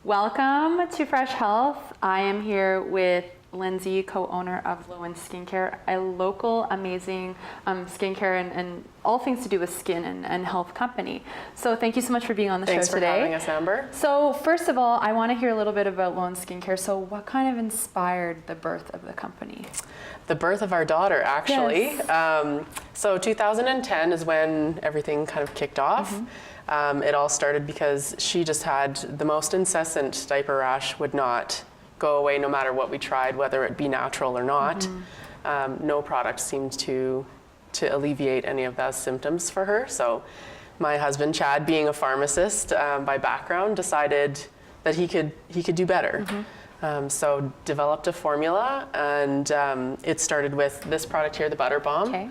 Welcome to Fresh Health. I am here with Lindsay, co-owner of Lowen Skincare, a local amazing skincare and all things to do with skin and health company. So thank you so much for being on the show today. Thanks for having us, Amber. So first of all, I want to hear a little bit about Lowen Skincare. So what kind of inspired the birth of the company? The birth of our daughter, actually. Yes. So 2010 is when everything kind of kicked off. It all started because she just had the most incessant diaper rash, would not go away no matter what we tried, whether it be natural or not. No product seemed to alleviate any of those symptoms for her. So my husband, Chad, being a pharmacist by background, decided that he could do better. So developed a formula, and it started with this product here, the Butter Balm. Okay.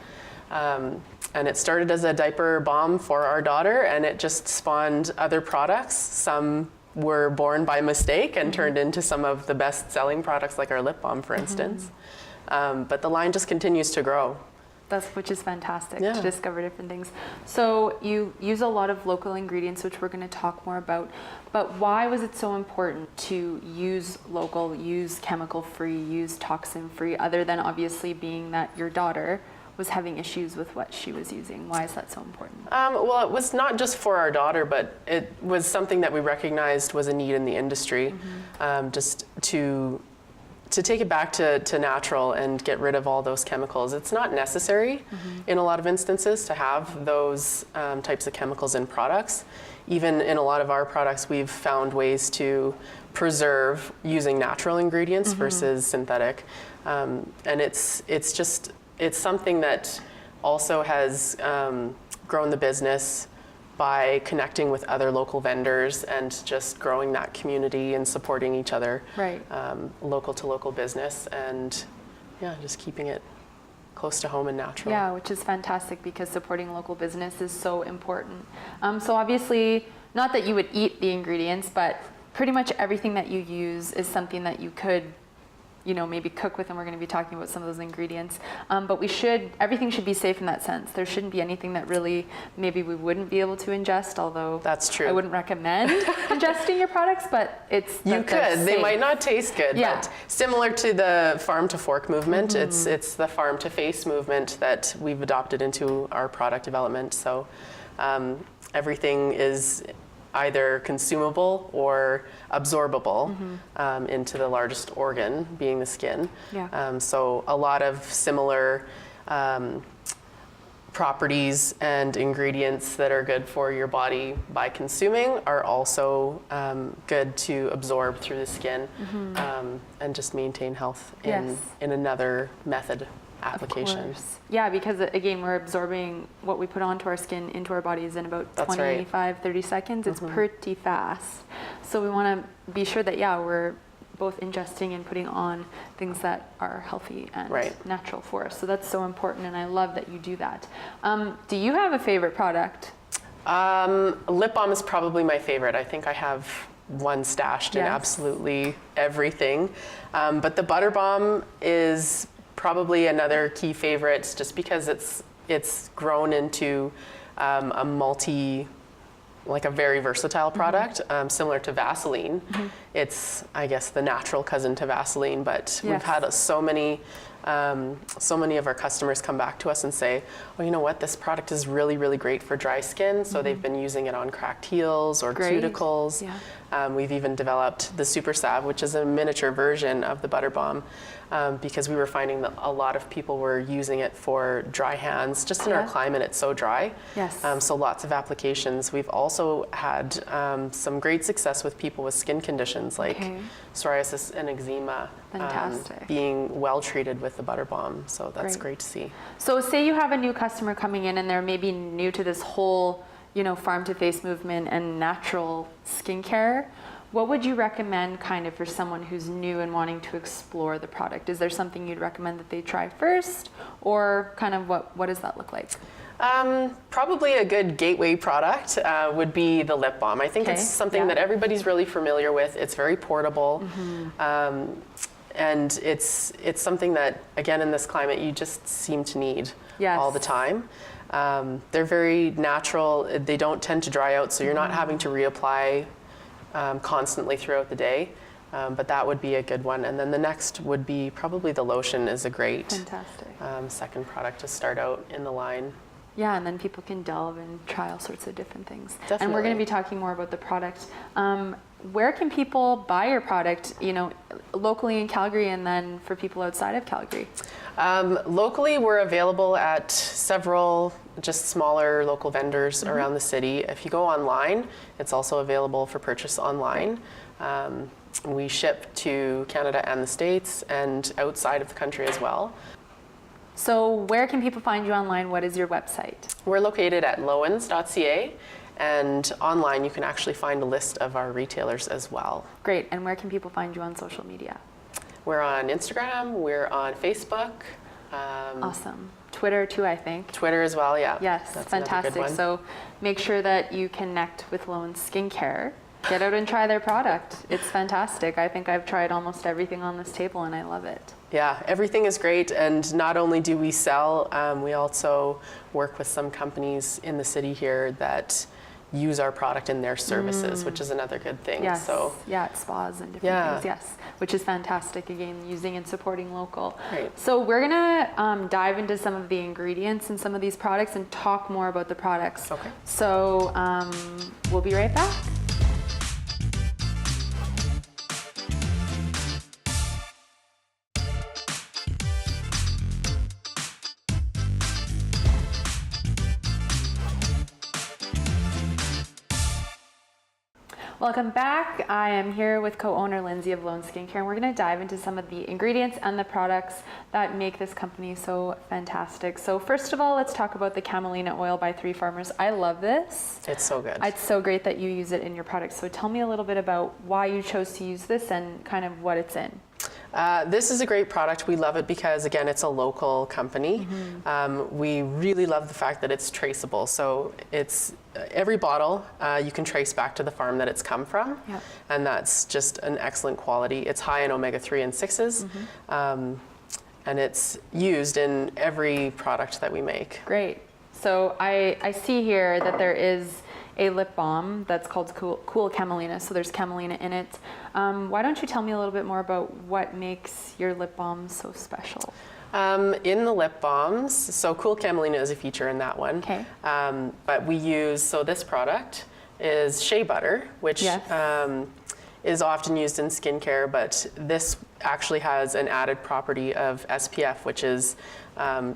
And it started as a diaper balm for our daughter, and it just spawned other products. Some were born by mistake and turned into some of the best-selling products, like our lip balm, for instance. But the line just continues to grow. Which is fantastic to discover different things. So you use a lot of local ingredients, which we're going to talk more about. But why was it so important to use local, use chemical-free, use toxin-free, other than obviously being that your daughter was having issues with what she was using? Why is that so important? Well, it was not just for our daughter, but it was something that we recognized was a need in the industry, just to take it back to natural and get rid of all those chemicals. It's not necessary in a lot of instances to have those types of chemicals in products. Even in a lot of our products, we've found ways to preserve using natural ingredients versus synthetic. And it's something that also has grown the business by connecting with other local vendors and just growing that community and supporting each other, local to local business, and just keeping it close to home and natural. Yeah, which is fantastic because supporting local business is so important. So obviously, not that you would eat the ingredients, but pretty much everything that you use is something that you could maybe cook with, and we're going to be talking about some of those ingredients. But everything should be safe in that sense. There shouldn't be anything that really maybe we wouldn't be able to ingest, although that's true. I wouldn't recommend ingesting your products, but you could. They might not taste good, but similar to the farm to fork movement, it's the farm to face movement that we've adopted into our product development. So everything is either consumable or absorbable into the largest organ, being the skin. So a lot of similar properties and ingredients that are good for your body by consuming are also good to absorb through the skin and just maintain health in another method application. Yeah, because again, we're absorbing what we put onto our skin into our bodies in about 25-30 seconds. It's pretty fast. So we want to be sure that we're both ingesting and putting on things that are healthy and natural for us. So that's so important, and I love that you do that. Do you have a favorite product? Lip balm is probably my favorite. I think I have one stashed in absolutely everything. But the Butter Balm is probably another key favorite, just because it's grown into a very versatile product, similar to Vaseline. It's, I guess, the natural cousin to Vaseline, but we've had so many of our customers come back to us and say, oh, you know what, this product is really, really great for dry skin. So they've been using it on cracked heels or cuticles. We've even developed the Super Salve, which is a miniature version of the Butter Balm, because we were finding that a lot of people were using it for dry hands. Just in our climate, it's so dry. So lots of applications. We've also had some great success with people with skin conditions like psoriasis and eczema being well treated with the Butter Balm. So that's great to see. So say you have a new customer coming in and they're maybe new to this whole farm to face movement and natural skincare. What would you recommend kind of for someone who's new and wanting to explore the product? Is there something you'd recommend that they try first, or kind of what does that look like? Probably a good gateway product would be the lip balm. I think it's something that everybody's really familiar with. It's very portable. And it's something that, again, in this climate, you just seem to need all the time. They're very natural. They don't tend to dry out, so you're not having to reapply constantly throughout the day. But that would be a good one. And then the next would be probably the lotion is a great Fantastic. second product to start out in the line. Yeah, and then people can delve and try all sorts of different things. Definitely. And we're going to be talking more about the product. Where can people buy your product, locally in Calgary and then for people outside of Calgary? Locally, we're available at several just smaller local vendors around the city. If you go online, it's also available for purchase online. We ship to Canada and the States and outside of the country as well. So where can people find you online? What is your website? We're located at lowens.ca, and online you can actually find a list of our retailers as well. Great. And where can people find you on social media? We're on Instagram, we're on Facebook. Awesome. Twitter too, I think. Twitter as well, yeah. Yes, That's another good fantastic. one. So make sure that you connect with Lowen Skincare. Get out and try their product. It's fantastic. I think I've tried almost everything on this table and I love it. Yeah, everything is great, and not only do we sell, we also work with some companies in the city here that use our product in their services, which is another good thing. Yes. So yeah, at spas and different things. Yes, which is fantastic. Again, using and supporting local. Right. So we're gonna dive into some of the ingredients in some of these products and talk more about the products. Okay. So we'll be right back. Welcome back. I am here with co-owner Lindsay of Lowen Skincare, and we're going to dive into some of the ingredients and the products that make this company so fantastic. So first of all, let's talk about the Camelina Oil by 3 Farmers. I love this. it's so good. It's so great that you use it in your products. So tell me a little bit about why you chose to use this and kind of what it's in. This is a great product. We love it because, again, it's a local company. We really love the fact that it's traceable. So it's every bottle you can trace back to the farm that it's come from. Yep. And that's just an excellent quality. It's high in omega-3 and 6s. And it's used in every product that we make. Great. So I see here that there is a lip balm that's called Cool Camelina. So there's camelina in it. Why don't you tell me a little bit more about what makes your lip balm so special? In the lip balms, so Cool Camelina is a feature in that one. Okay. But we use, so this product is shea butter, which Yes. is often used in skincare, but this actually has an added property of SPF, which is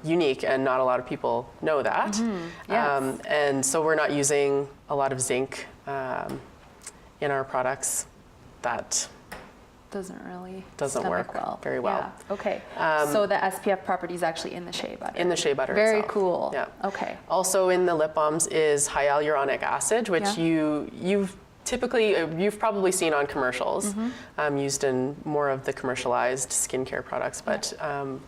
unique, and not a lot of people know that. Yes. And so we're not using a lot of zinc in our products. That Doesn't doesn't stomach work very well. Yeah. Okay. So the SPF property is actually in the shea butter. in the shea butter Very itself. cool. Yeah. Okay. Also in the lip balms is hyaluronic acid, which Yeah. you've typically, you've probably seen on commercials, used in more of the commercialized skincare products, but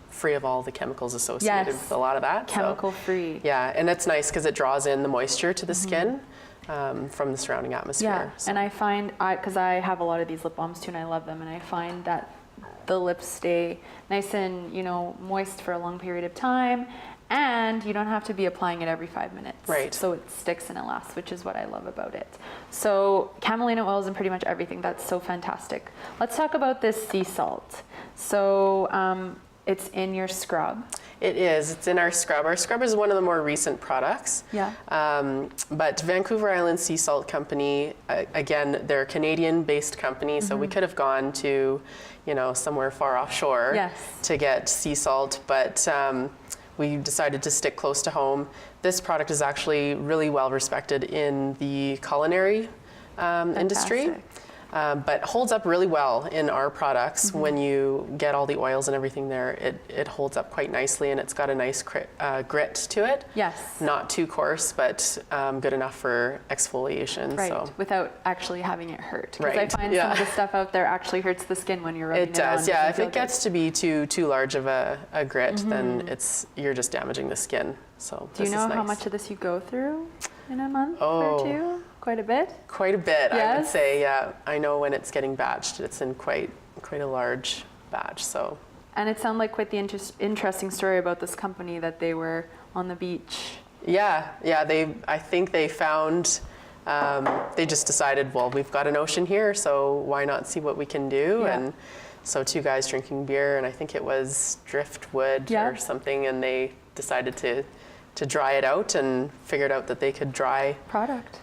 free of all the chemicals associated Yes. with a lot of that. Chemical free. Yeah, and it's nice because it draws in the moisture to the skin from the surrounding atmosphere. Yeah, So- and I find, because I have a lot of these lip balms too, and I love them, and I find that the lips stay nice and, moist for a long period of time, and you don't have to be applying it every 5 minutes. Right. So it sticks and it lasts, which is what I love about it. So camelina oil is in pretty much everything. That's so fantastic. Let's talk about this sea salt. So it's in your scrub. It is. It's in our scrub. Our scrub is one of the more recent products. Yeah. But Vancouver Island Sea Salt Company, again, they're a Canadian-based company, so we could have gone to, somewhere far offshore Yes. to get sea salt, but we decided to stick close to home. This product is actually really well respected in the culinary industry. Fantastic. But holds up really well in our products. When you get all the oils and everything there, it holds up quite nicely, and it's got a nice grit to it. Yes. Not too coarse, but good enough for exfoliation. Right, So. without actually having it hurt. Because I Right, find some of the stuff out there actually hurts the skin when you're rubbing it It on. does, yeah. doesn't If feel it gets to be too large of a grit, then you're just damaging the skin. So Do you this know is how nice. much of this you go through in a month Oh. or two? Quite a bit? Quite a bit, I would Yes? say. Yeah, I know when it's getting batched, it's in quite a large batch. So. And it sounded like quite the interesting story about this company that they were on the beach. Yeah. I think they found They just decided, well, we've got an ocean here, so why not see what we can do? Yeah. And so two guys drinking beer, and I think it was driftwood Yeah. or something, and they decided to dry it out and figured out that they could create product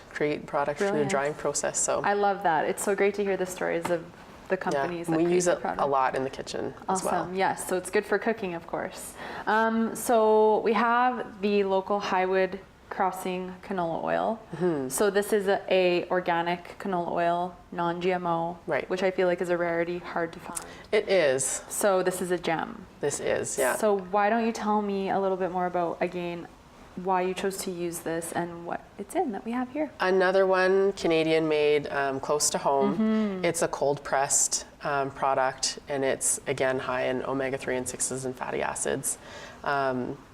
through the Brilliant. drying process. So I love that. It's so great to hear the stories of the yeah, companies that we create use the it product. a lot in the kitchen as well. Awesome. Yes. So it's good for cooking, of course. So we have the local Highwood Crossing canola oil. So this is a organic canola oil, non-GMO, Right. which I feel like is a rarity, hard to find. It is. So this is a gem. This is, yeah. So why don't you tell me a little bit more about, again, why you chose to use this and what it's in that we have here? Another one, Canadian made, close to home. It's a cold pressed product, and it's again high in omega-3 and 6s and fatty acids.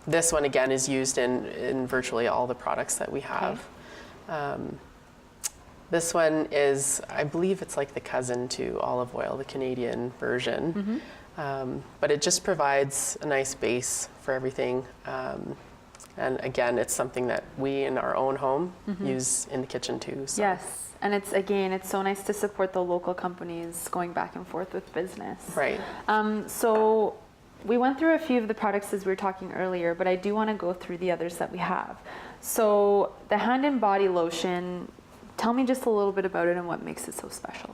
This one again is used in virtually all the products that we have. This one is, I believe it's like the cousin to olive oil, the Canadian version. But it just provides a nice base for everything. And again, it's something that we in our own home use in the kitchen too. So. Yes, and it's so nice to support the local companies going back and forth with business. Right. So we went through a few of the products as we were talking earlier, but I do want to go through the others that we have. So the hand and body lotion, tell me just a little bit about it and what makes it so special.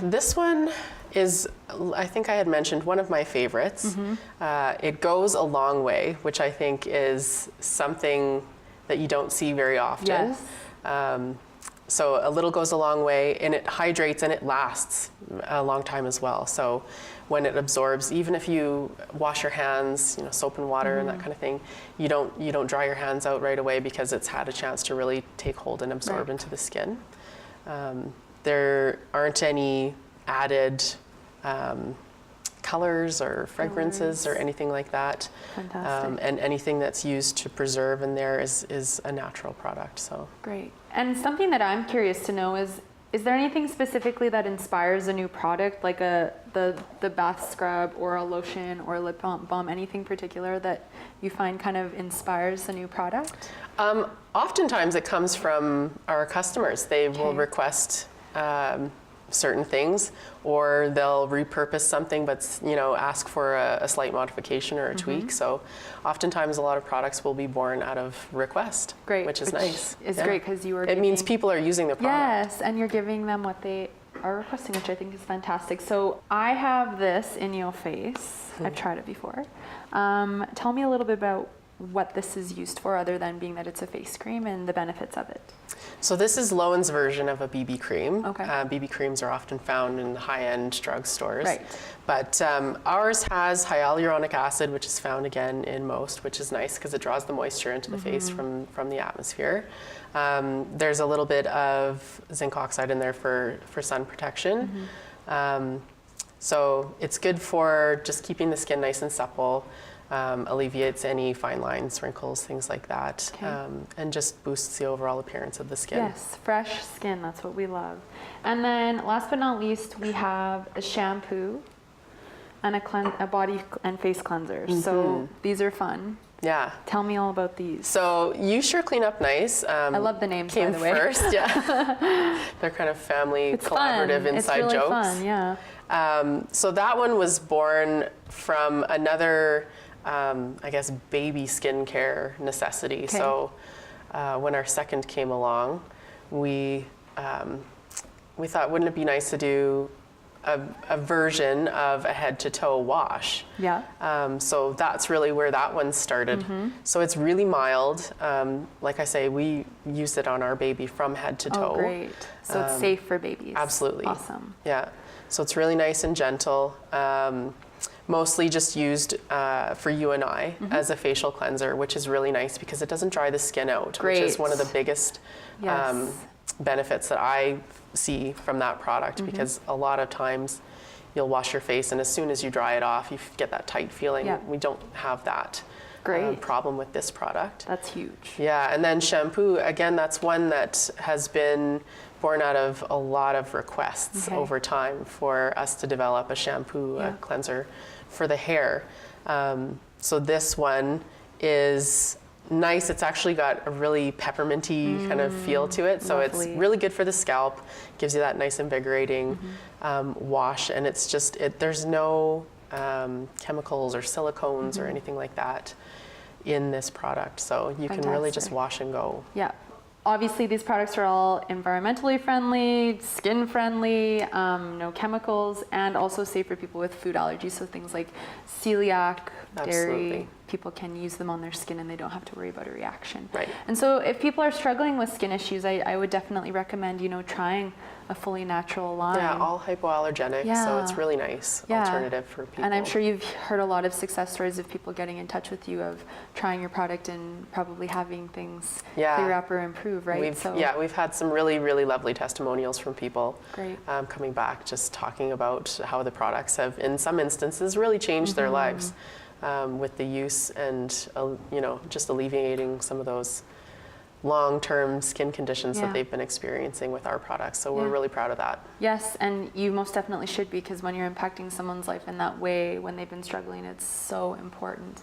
This one is, I think I had mentioned, one of my favorites. It goes a long way, which I think is something that you don't see very often. Yes. So a little goes a long way, and it hydrates and it lasts a long time as well. So when it absorbs, even if you wash your hands, soap and water and that kind of thing, you don't dry your hands out right away because it's had a chance to really take hold and absorb into the skin. There aren't any added colors or fragrances or anything like that. Fantastic. And anything that's used to preserve in there is a natural product. So Great. And something that I'm curious to know is there anything specifically that inspires a new product, like the bath scrub or a lotion or a lip balm, anything particular that you find kind of inspires a new product? Oftentimes it comes from our customers. They will request certain things, or they'll repurpose something but ask for a slight modification or a tweak. So oftentimes a lot of products will be born out of request. Great. Which is nice. It's great because you are it means people are using the product. Yes, and you're giving them what they are requesting, which I think is fantastic. So I have this in your face. I've tried it before. Tell me a little bit about what this is used for, other than being that it's a face cream, and the benefits of it. So this is Lowen's version of a BB cream. Okay. BB creams are often found in high-end drugstores. Right. But ours has hyaluronic acid, which is found again in most, which is nice because it draws the moisture into the face from the atmosphere. There's a little bit of zinc oxide in there for sun protection. So it's good for just keeping the skin nice and supple. Alleviates any fine lines, wrinkles, things like that, and just boosts the overall appearance of the skin. Yes, fresh skin, that's what we love. And then last but not least, we have a shampoo and a body and face cleanser. So these are fun. Yeah. Tell me all about these. So you sure clean up nice. I love the names, came by the way. first, yeah. They're kind of family It's collaborative fun. inside it's really jokes. Fun, yeah. So that one was born from another I guess baby skincare necessity. Okay. So when our second came along, we thought, wouldn't it be nice to do a version of a head to toe wash? Yeah. So that's really where that one started. So it's really mild. Like I say, we used it on our baby from head to toe. Oh, great. So it's safe for babies. Absolutely. Awesome. Yeah. So it's really nice and gentle. Mostly just used for you and I as a facial cleanser, which is really nice because it doesn't dry the skin out, which is one of the biggest benefits that I see from that product, because a lot of times you'll wash your face and as soon as you dry it off, you get that tight feeling. Yeah. We don't have that problem with this product. That's huge. Yeah, and then shampoo, again, that's one that has been born out of a lot of requests over time for us to develop a shampoo, a cleanser for the hair. So this one is nice. It's actually got a really pepperminty kind of feel to it. So lovely. it's really good for the scalp, gives you that nice invigorating wash. And it's just, there's no chemicals or silicones or anything like that in this product. So you can really just Fantastic. wash and go. Yeah. Obviously, these products are all environmentally friendly, skin friendly, no chemicals, and also safe for people with food allergies. So things like celiac, Absolutely. dairy, people can use them on their skin and they don't have to worry about a reaction. Right. And so if people are struggling with skin issues, I would definitely recommend, trying a fully natural line. Yeah, all hypoallergenic, so Yeah. it's really nice Yeah. alternative for people. And I'm sure you've heard a lot of success stories of people getting in touch with you of trying your product and probably having things Yeah. clear up or improve, right? We've had some really, really lovely testimonials from people Great. coming back, just talking about how the products have, in some instances, really changed their lives with the use and, just alleviating some of those long-term skin conditions Yeah. that they've been experiencing with our products. So we're Yeah. really proud of that. Yes, and you most definitely should be, because when you're impacting someone's life in that way, when they've been struggling, it's so important.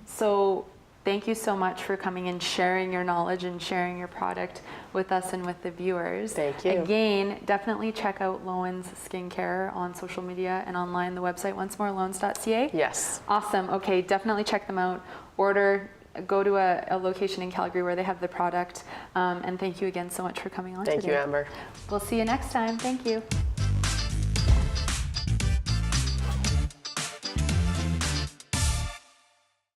So thank you so much for coming and sharing your knowledge and sharing your product with us and with the viewers. Thank you. Again, definitely check out Lowen's Skincare on social media and online, the website once more, lowens.ca. Yes. Awesome. Okay, definitely check them out. Go to a location in Calgary where they have the product. And thank you again so much for coming on Thank today. you, Amber. We'll see you next time. Thank you.